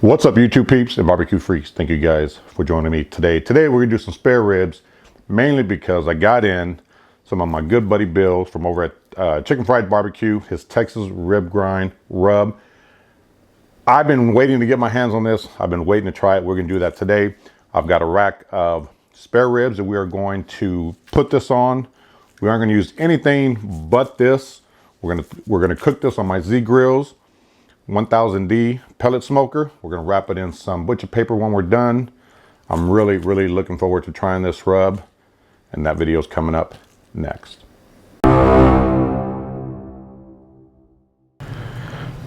What's up, YouTube peeps and barbecue freaks? Thank you guys for joining me today. Today we're gonna do some spare ribs, mainly because I got in some of my good buddy Bill's from over at Chicken Fried Barbecue, his Texas rib grind rub. I've been waiting to get my hands on this. I've been waiting to try it. We're gonna do that today. I've got a rack of spare ribs that we are going to put this on. We aren't gonna use anything but this. We're gonna cook this on my Z Grills 1000D pellet smoker. We're gonna wrap it in some butcher paper when we're done. I'm really looking forward to trying this rub, and that video is coming up next. All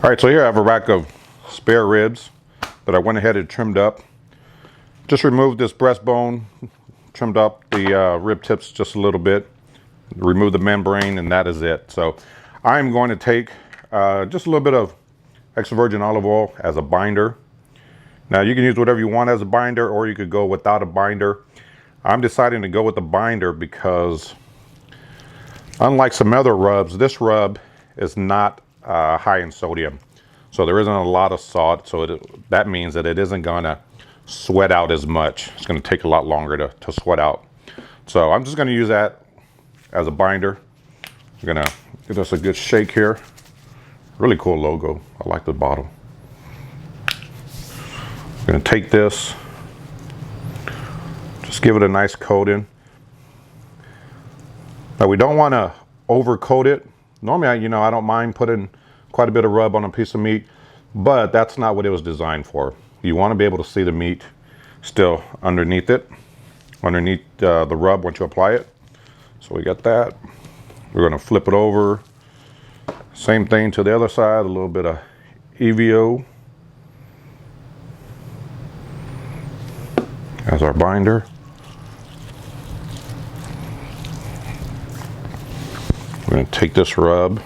right, so here I have a rack of spare ribs that I went ahead and trimmed up. Just removed this breastbone, trimmed up the rib tips just a little bit, remove the membrane, and that is it. So I'm going to take just a little bit of extra virgin olive oil as a binder. Now you can use whatever you want as a binder, or you could go without a binder. I'm deciding to go with the binder because unlike some other rubs, this rub is not high in sodium. So there isn't a lot of salt, so that means that it isn't gonna sweat out as much. It's gonna take a lot longer to sweat out. So I'm just gonna use that as a binder. I'm gonna give this a good shake here. Really cool logo. I like the bottle. I'm gonna take this, just give it a nice coating. Now we don't want to overcoat it. Normally, I don't mind putting quite a bit of rub on a piece of meat, but that's not what it was designed for. You want to be able to see the meat still underneath it, underneath the rub once you apply it. So we got that. We're gonna flip it over. Same thing to the other side, a little bit of EVO as our binder. We're going to take this rub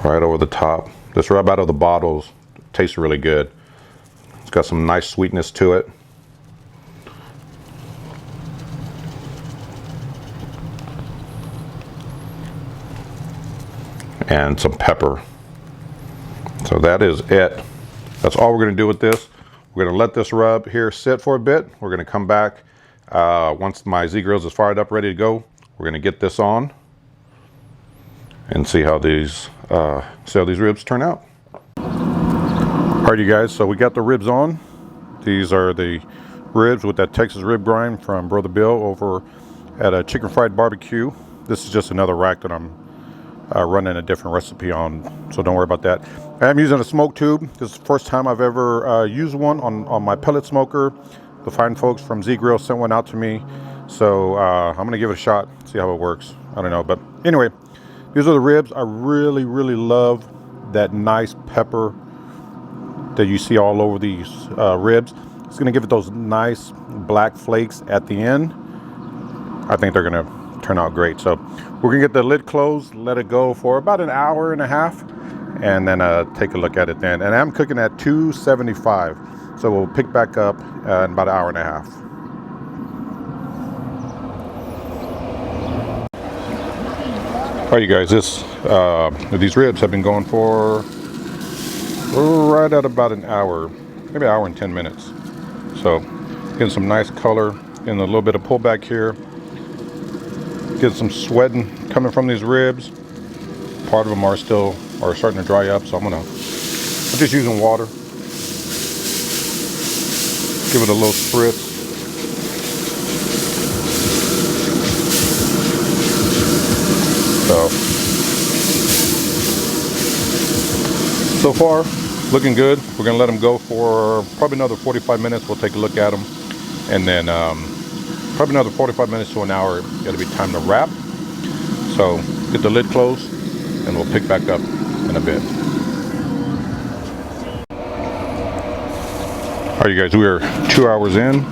right over the top. This rub out of the bottles tastes really good. It's got some nice sweetness to it. And some pepper. So that is it. That's all we're going to do with this. We're going to let this rub here sit for a bit. We're going to come back once my Z Grills is fired up, ready to go. We're going to get this on and see how these ribs turn out. All right, you guys. So we got the ribs on. These are the ribs with that Texas rib grind from Brother Bill over at a Chicken Fried Barbecue. This is just another rack that I'm running a different recipe on, so don't worry about that. I'm using a smoke tube. This is the first time I've ever used one on my pellet smoker. The fine folks from Z Grill sent one out to me, so I'm gonna give it a shot, see how it works. I don't know, but anyway, these are the ribs. I really love that nice pepper that you see all over these ribs. It's gonna give it those nice black flakes at the end. I think they're gonna turn out great. So we're gonna get the lid closed, let it go for about an hour and a half, and then take a look at it then. And I'm cooking at 275, so we'll pick back up in about an hour and a half. All right, you guys, these ribs have been going for right at about an hour, maybe an hour and 10 minutes. So getting some nice color, getting a little bit of pullback here. Get some sweating coming from these ribs. Part of them are starting to dry up, so I'm just using water. Give it a little spritz. So far, looking good. We're gonna let them go for probably another 45 minutes. We'll take a look at them, and then probably another 45 minutes to an hour, it'll be time to wrap. So get the lid closed and we'll pick back up in a bit. All right, you guys, we are 2 hours in.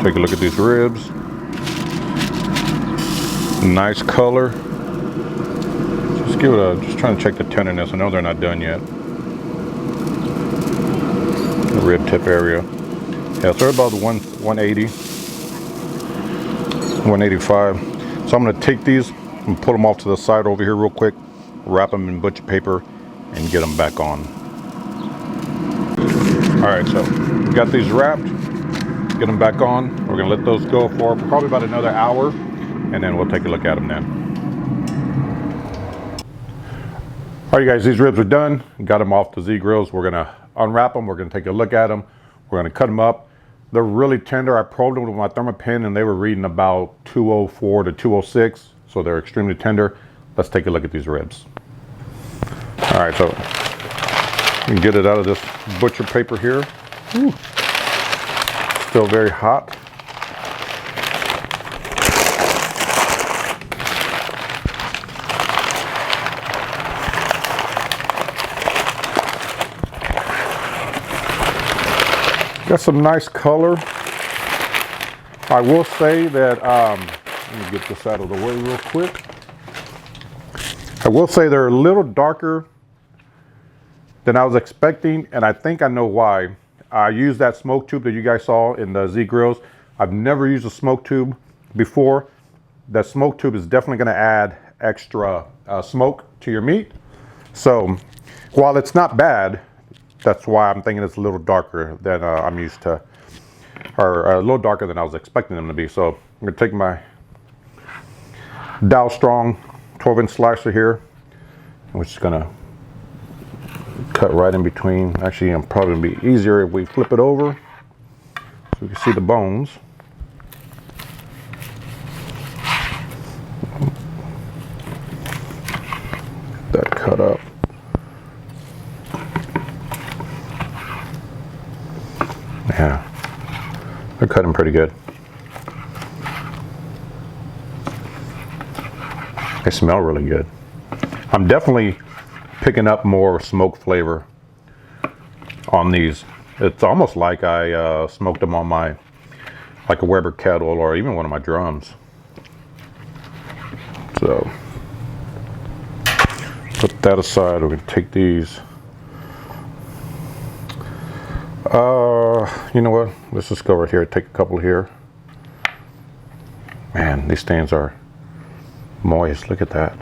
Take a look at these ribs. Nice color. Just trying to check the tenderness. I know they're not done yet. The rib tip area. Yeah, so they're about 180. 185. So I'm going to take these and put them off to the side over here real quick, wrap them in butcher paper, and get them back on. All right, so we got these wrapped. Get them back on. We're gonna let those go for probably about another hour, and then we'll take a look at them then. All right, guys, these ribs are done. Got them off the Z grills. We're gonna unwrap them. We're gonna take a look at them. We're gonna cut them up. They're really tender. I probed them with my Thermopin, and they were reading about 204 to 206, so they're extremely tender. Let's take a look at these ribs. All right, so we can get it out of this butcher paper here. Ooh. Still very hot. Got some nice color. I will say that, let me get this out of the way real quick. I will say they're a little darker than I was expecting, and I think I know why. I used that smoke tube that you guys saw in the Z grills. I've never used a smoke tube before. That smoke tube is definitely going to add extra smoke to your meat. So while it's not bad, that's why I'm thinking it's a little darker than I'm used to, or a little darker than I was expecting them to be. So I'm going to take my Dalstrong 12-inch slicer here, and we're just going to cut right in between. Actually, it'll probably be easier if we flip it over so we can see the bones. Get that cut up. Yeah, they're cutting pretty good. They smell really good. I'm definitely picking up more smoke flavor on these. It's almost like I smoked them on like a Weber kettle or even one of my drums. So put that aside. We're gonna take these. You know what? Let's just go right here. Take a couple here. Man, these stains are moist. Look at that.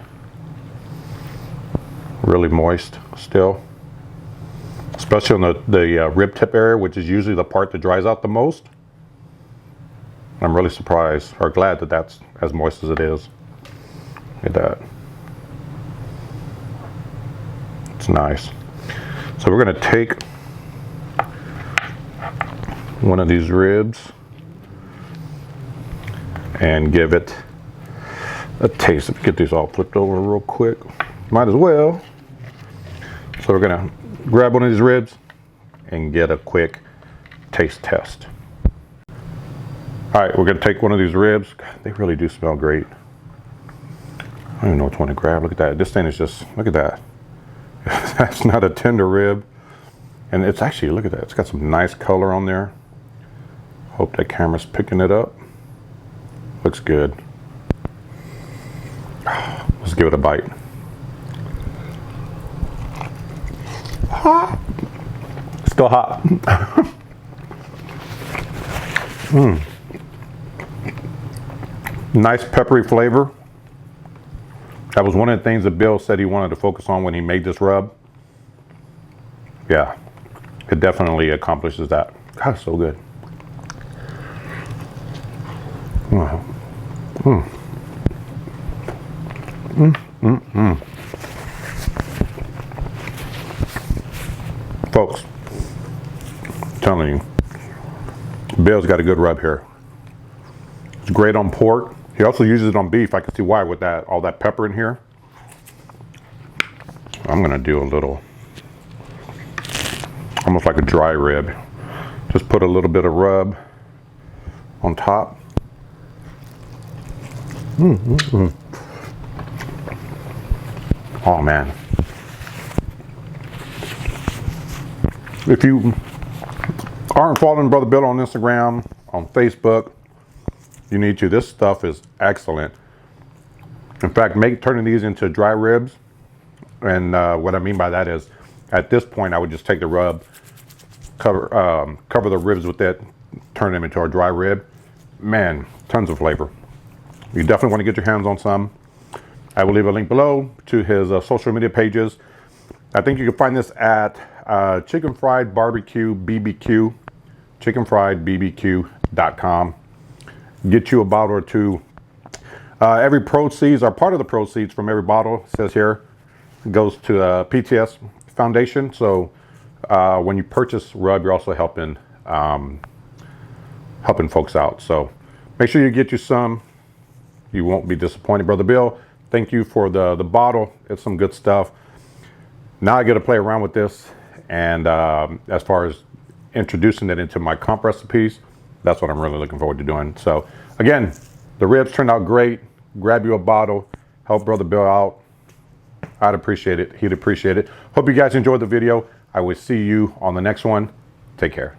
Really moist still. Especially on the rib tip area, which is usually the part that dries out the most. I'm really surprised or glad that that's as moist as it is. Look at that. It's nice. So we're gonna take one of these ribs and give it a taste. Let's get these all flipped over real quick. Might as well. So we're gonna grab one of these ribs and get a quick taste test. All right, we're gonna take one of these ribs. God, they really do smell great. I don't even know which one to grab. Look at that. This thing is just, look at that. That's not a tender rib. And it's actually, look at that. It's got some nice color on there. Hope that camera's picking it up. Looks good. Let's give it a bite. Hot. Still hot. Nice peppery flavor. That was one of the things that Bill said he wanted to focus on when he made this rub. Yeah, it definitely accomplishes that. God, it's so good. Wow. Folks, I'm telling you, Bill's got a good rub here. It's great on pork. He also uses it on beef. I can see why with that, all that pepper in here. I'm gonna do a little, almost like a dry rib. Just put a little bit of rub on top. Oh man. If you aren't following Brother Bill on Instagram, on Facebook, you need to. This stuff is excellent. In fact, turning these into dry ribs. And what I mean by that is, at this point, I would just take the rub, cover the ribs with it, turn them into a dry rib. Man, tons of flavor. You definitely want to get your hands on some. I will leave a link below to his social media pages. I think you can find this at Chicken Fried Barbecue BBQ, chickenfriedbbq.com. Get you a bottle or two. Every proceeds, or part of the proceeds from every bottle, it says here, goes to the PTS Foundation. So when you purchase rub, you're also helping helping folks out. So make sure you get you some. You won't be disappointed. Brother Bill, thank you for the bottle. It's some good stuff. Now I get to play around with this, and as far as introducing it into my comp recipes, that's what I'm really looking forward to doing. So again, the ribs turned out great. Grab you a bottle, help Brother Bill out. I'd appreciate it. He'd appreciate it. Hope you guys enjoyed the video. I will see you on the next one. Take care.